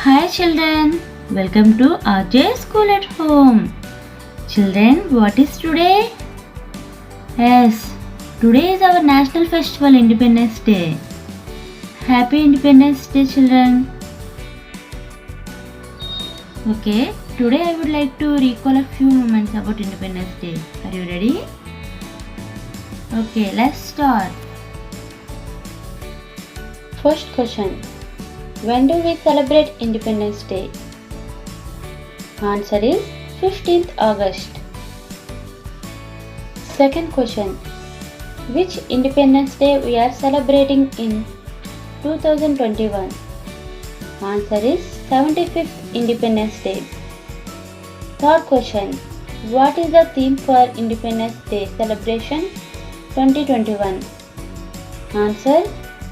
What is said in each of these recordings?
Hi children, welcome to RJ School at Home. Children, what is today? Yes, today is our National Festival Independence Day. Happy Independence Day children. Okay, today I would like to recall a few moments about Independence Day. Are you ready? Okay, let's start. First question. When do we celebrate Independence Day? Answer is 15th August. Second question. Which Independence Day we are celebrating in 2021? Answer is 75th Independence Day. Third question. What is the theme for Independence Day celebration 2021? Answer: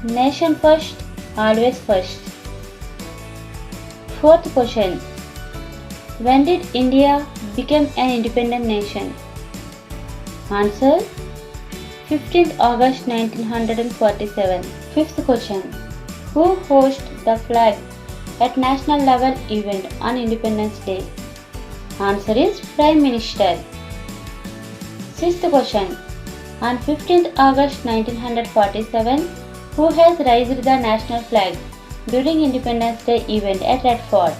Nation first, always first. Fourth question. When did India become an independent nation? Answer: 15th August 1947. Fifth question. Who hosts the flag at national level event on Independence Day? Answer is Prime Minister. Sixth question. On 15th August 1947, who has raised the national flag during Independence Day event at Red Fort?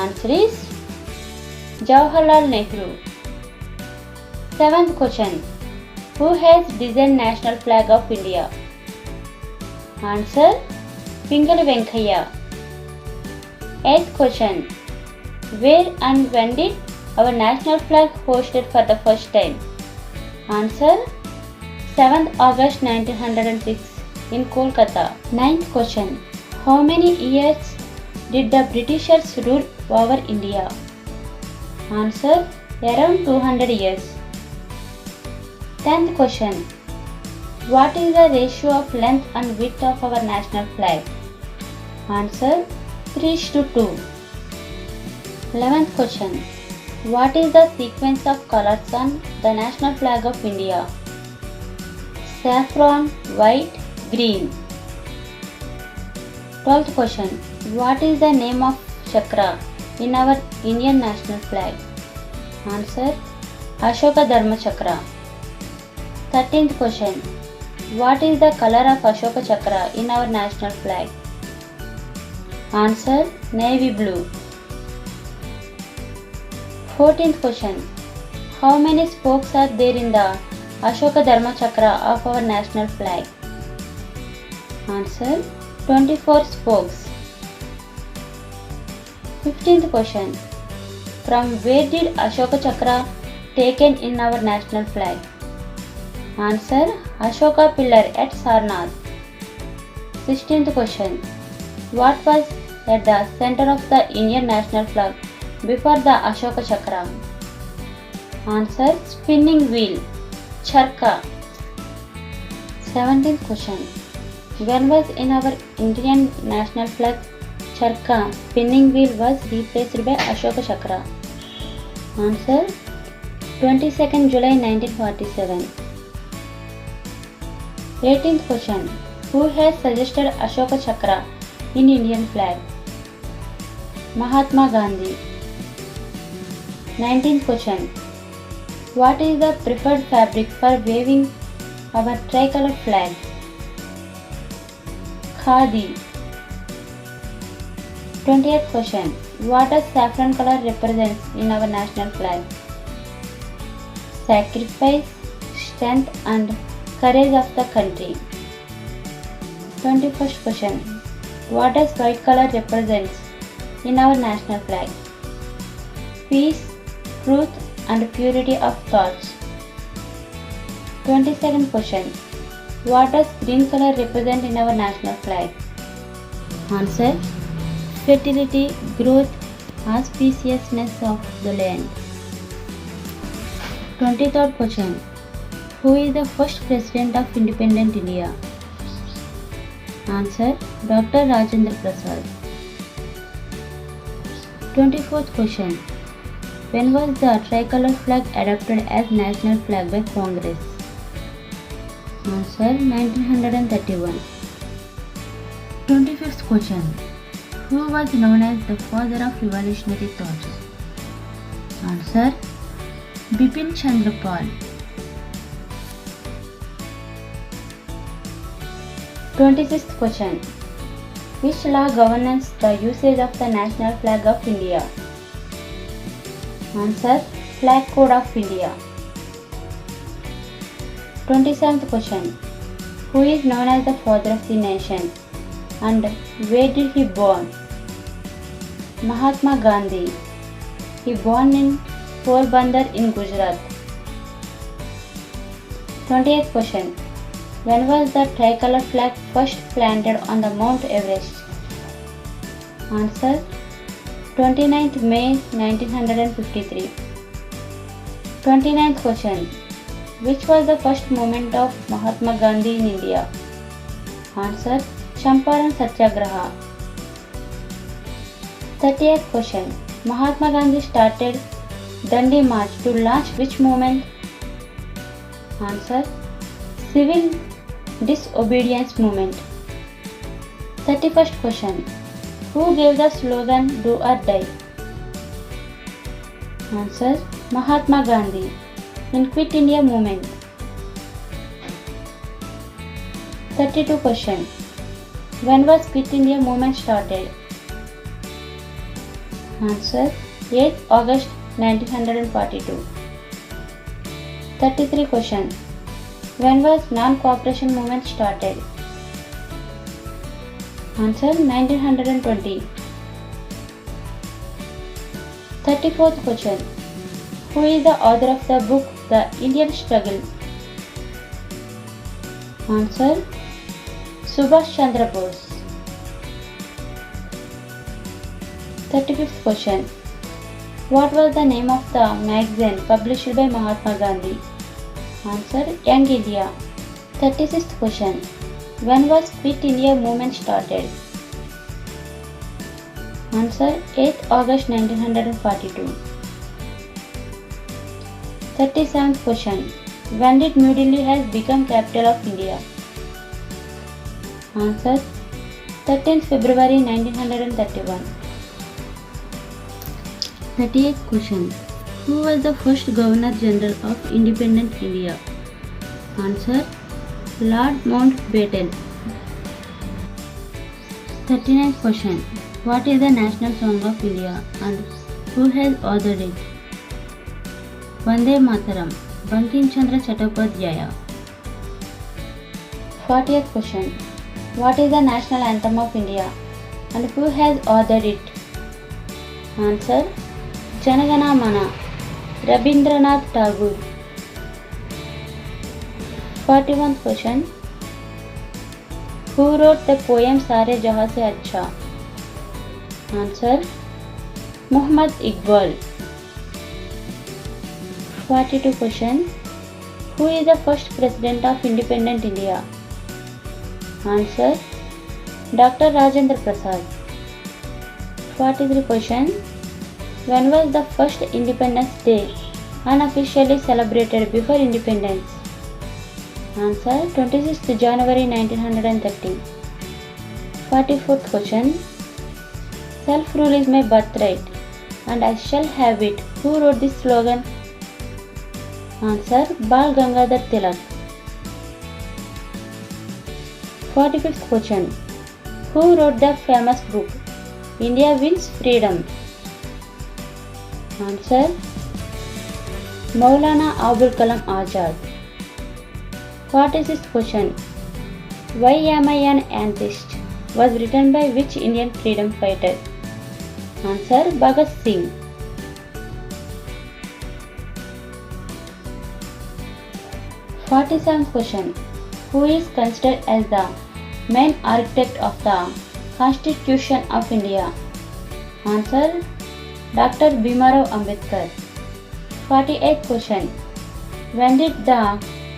Answer is Jawaharlal Nehru. Seventh question. Who has designed national flag of India? Answer: Pingali Venkaiah. Eighth question. Where and when did our national flag hosted for the first time? Answer: 7th August 1906 in Kolkata. Ninth question. How many years did the Britishers rule over India? Answer: around 200 years. 10th question. What is the ratio of length and width of our national flag? Answer: 3:2. 11th question. What is the sequence of colors on the national flag of India? Saffron, white, green. 12th question. What is the name of chakra in our Indian national flag? Answer: Ashoka Dharma Chakra. 13th question. What is the color of Ashoka Chakra in our national flag? Answer: navy blue. 14th question. How many spokes are there in the Ashoka Dharma Chakra of our national flag? Answer: 24 spokes. 15th question. From where did Ashoka Chakra taken in our national flag? Answer: Ashoka Pillar at Sarnath. 16th question. What was at the center of the Indian national flag before the Ashoka Chakra? Answer: spinning wheel, charka. 17th question. When was in our Indian national flag charka spinning wheel was replaced by Ashoka Chakra? Answer: 22nd July 1947. 18th question. Who has suggested Ashoka Chakra in Indian flag? Mahatma Gandhi. 19th question. What is the preferred fabric for waving our tricolor flag? Khadi. 20th question. What does saffron color represent in our national flag? Sacrifice, strength and courage of the country. 21st question. What does white color represent in our national flag? Peace, truth and purity of thoughts. 22nd question. What does green color represent in our national flag? Answer: fertility, growth, auspiciousness of the land. 23rd question. Who is the first president of independent India? Answer: Dr. Rajendra Prasad. 24th question. When was the tricolor flag adopted as national flag by Congress? Answer: 1931. 25th question. who was known as the father of revolutionary thought? Answer: Bipin Chandra Pal. 26th question. Which law governs the usage of the national flag of India? Answer: Flag Code of India. 27th question. Who is known as the father of the nation and where did he born? Mahatma Gandhi. He born in Porbandar in Gujarat. 28th question. When was the tricolor flag first planted on the Mount Everest? Answer: 29th May 1953. 29th question. Which was the first movement of Mahatma Gandhi in India? Answer: Champaran Satyagraha. 30th question. Mahatma Gandhi started Dandi March to launch which movement? Answer: Civil Disobedience Movement. 31st question. Who gave the slogan "Do or Die"? Answer: Mahatma Gandhi in Quit India movement. 32 question. When was Quit India movement started? Answer: 8th August 1942. 33 question. When was non-cooperation movement started? Answer: 1920. 34th question. Who is the author of the book The Indian Struggle? Answer: Subhash Chandra Bose. 35th question. What was the name of the magazine published by Mahatma Gandhi? Answer: Young India. 36th question. When was Quit India movement started? Answer: 8th August 1942. 37th question. When did New Delhi has become capital of India? Answer: 13th February 1931. 38th question. Who was the first Governor General of independent India? Answer: Lord Mountbatten. 39th question. What is the national song of India and who has authored it? Vande Mataram, Bankim Chandra Chattopadhyaya. 40th question. What is the national anthem of India and who has authored it? Answer: Janagana Mana, Rabindranath Tagore. 41st question. Who wrote the poem Sare Jahan Se Acha? Answer: Muhammad Iqbal. 42 question. Who is the first president of independent India? Answer: Dr. Rajendra Prasad. 43 question. When was the first Independence Day unofficially celebrated before independence? Answer: 26th January 1930. 44th question. Self-rule is my birthright and I shall have it. Who wrote this slogan? Answer: Bal Gangadhar Tilak. 45th question. Who wrote the famous book India Wins Freedom? Answer: Maulana Abul Kalam Azad. 46th question. Why Am I an Atheist was written by which Indian freedom fighter? Answer: Bhagat Singh. 47th question. Who is considered as the main architect of the Constitution of India? Answer: Dr. Bhimarao Ambedkar. 48th question. When did the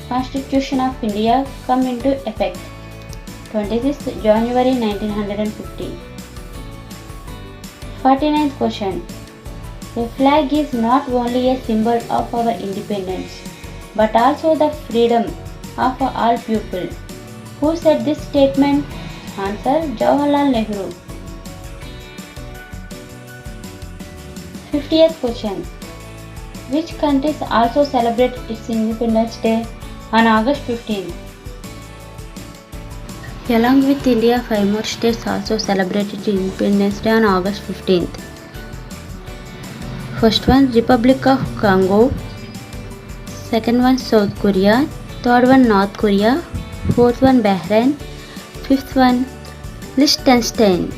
Constitution of India come into effect? 26th January 1950. 49th question. A flag is not only a symbol of our independence, but also the freedom of all people. Who said this statement? Answer: Jawaharlal Nehru. 50th question. Which countries also celebrate its Independence Day on August 15th? Along with India, 5 more states also celebrated Independence Day on August 15th. First one, Republic of Congo. Second one, South Korea. Third one, North Korea. Fourth one, Bahrain. Fifth one, Liechtenstein.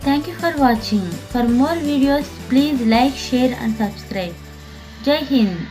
Thank you for watching. For more videos, please like, share and subscribe. Jai Hind.